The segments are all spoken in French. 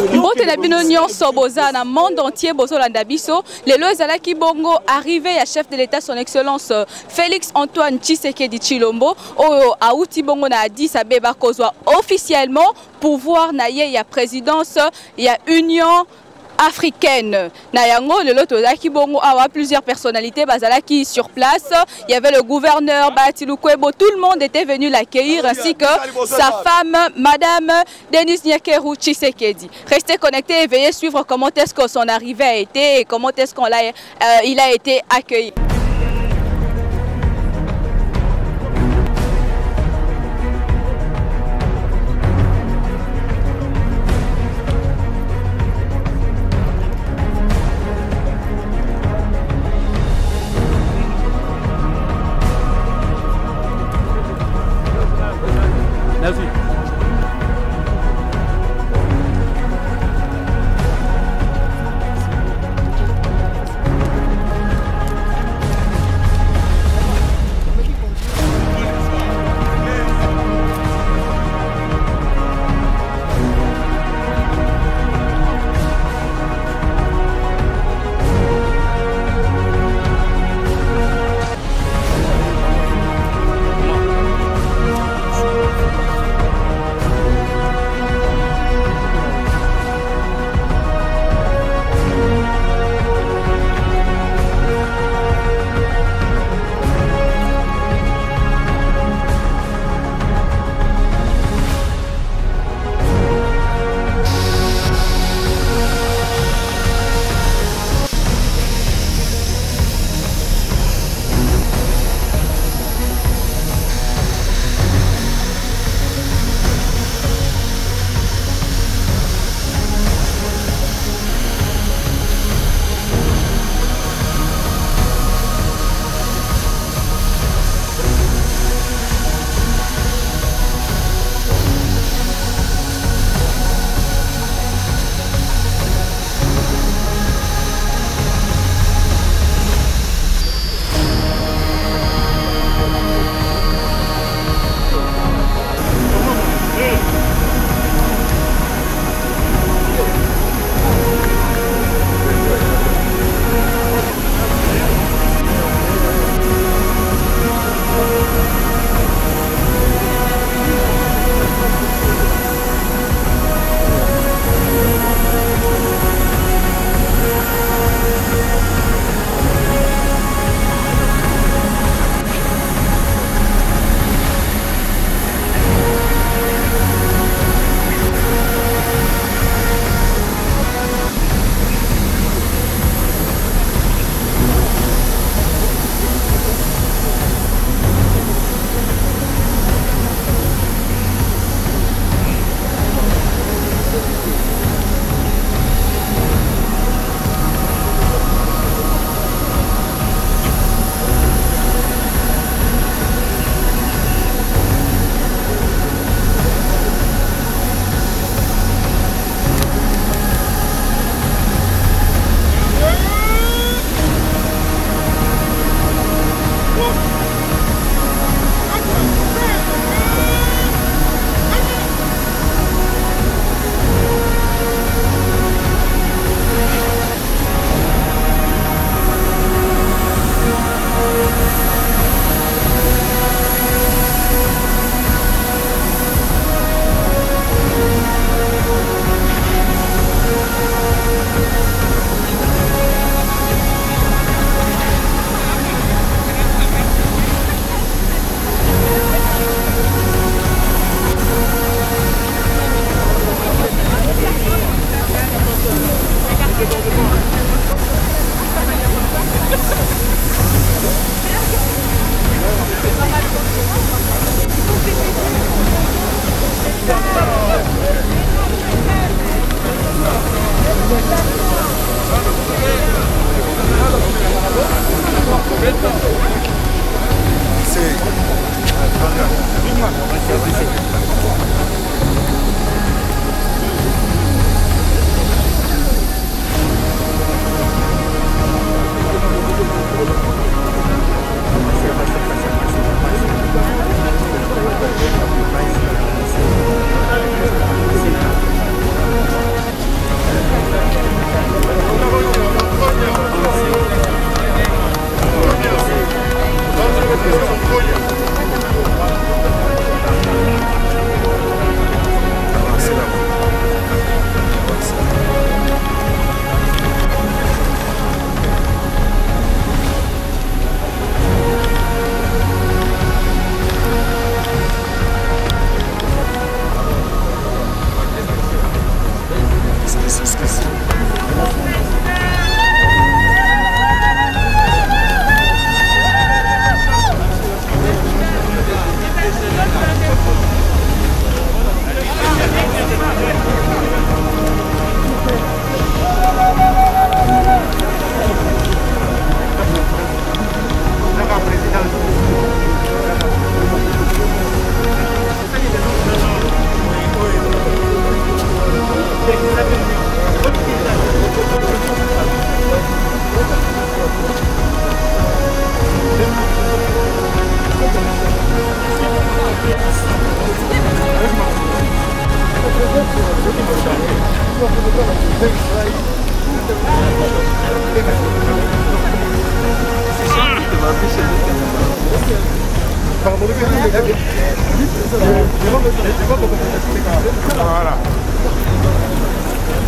Mbote na bino nyonso boza na monde entier bozolanda biso lelo ezalaki bongo arrivé à chef de l'État son excellence Félix Antoine Tshisekedi Tshilombo oyo auti bongo na Addis Abeba kozwa officiellement pouvoir na ye ya présidence ya Union africaine. Na yango lelo tozaki bongo awa plusieurs personnalités bazalaki sur place. Il y avait le gouverneur Batilou Kwebo, tout le monde était venu l'accueillir ainsi que sa femme madame Denise Nyakeru Tshisekedi. Restez connectés et veuillez suivre comment est-ce que son arrivée a été et comment est-ce qu'il a été accueilli.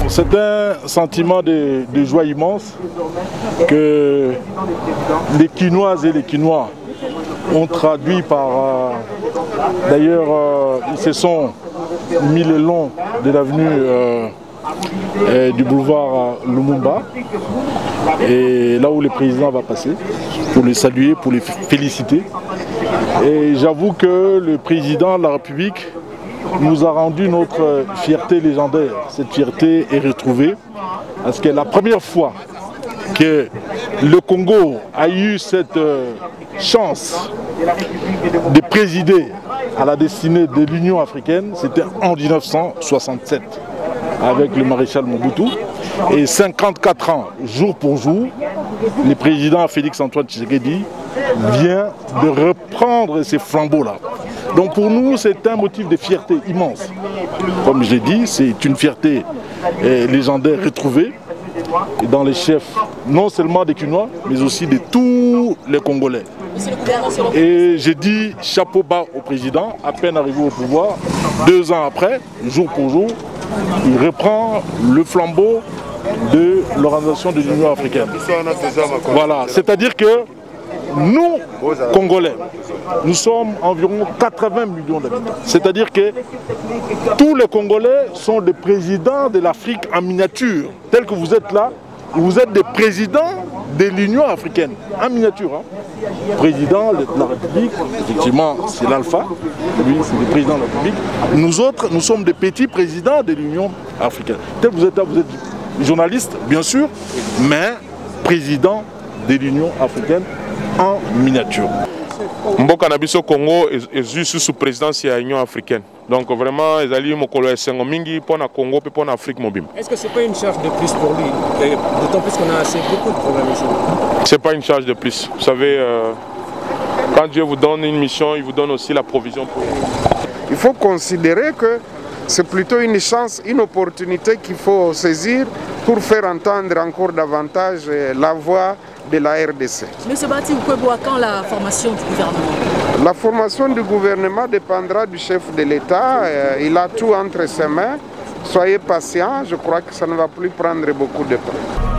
C'est un sentiment de joie immense que les Quinoises et les Quinois ont traduit par... D'ailleurs, ils se sont mis le long de l'avenue du boulevard Lumumba, et là où le président va passer, pour le saluer, pour le féliciter. Et j'avoue que le président de la République nous a rendu notre fierté légendaire. Cette fierté est retrouvée parce que la première fois que le Congo a eu cette chance de présider à la destinée de l'Union africaine, c'était en 1967 avec le maréchal Mobutu. Et 54 ans, jour pour jour, le président Félix-Antoine Tshisekedi vient de reprendre ces flambeaux-là. Donc pour nous, c'est un motif de fierté immense. Comme je l'ai dit, c'est une fierté légendaire retrouvée dans les chefs, non seulement des Quinois, mais aussi de tous les Congolais. Et j'ai dit chapeau bas au président, à peine arrivé au pouvoir, 2 ans après, jour pour jour, il reprend le flambeau de l'organisation de l'Union africaine. Voilà, c'est-à-dire que nous, Congolais, nous sommes environ 80 millions d'habitants. C'est-à-dire que tous les Congolais sont des présidents de l'Afrique en miniature. Tels que vous êtes là, vous êtes des présidents de l'Union africaine, en miniature. Hein. Président de la République, effectivement, c'est l'alpha, lui, c'est le président de la République. Nous autres, nous sommes des petits présidents de l'Union africaine. Tel que vous êtes là, vous êtes journaliste, bien sûr, mais président de l'Union africaine en miniature. Mboka na biso Congo est sous présidence de l'Union africaine. Donc vraiment, ils allaient mokolo esengo mingi pour na Congo et pour l'Afrique mobile. Est-ce que c'est pas une charge de plus pour lui, d'autant plus qu'on a assez beaucoup de problèmes ici? C'est pas une charge de plus. Vous savez, quand Dieu vous donne une mission, il vous donne aussi la provision pour. Il faut considérer que c'est plutôt une chance, une opportunité qu'il faut saisir pour faire entendre encore davantage la voix de la RDC. Monsieur Bati, vous pouvez voir quand la formation du gouvernement? La formation du gouvernement dépendra du chef de l'État. Il a tout entre ses mains. Soyez patients, je crois que ça ne va plus prendre beaucoup de temps.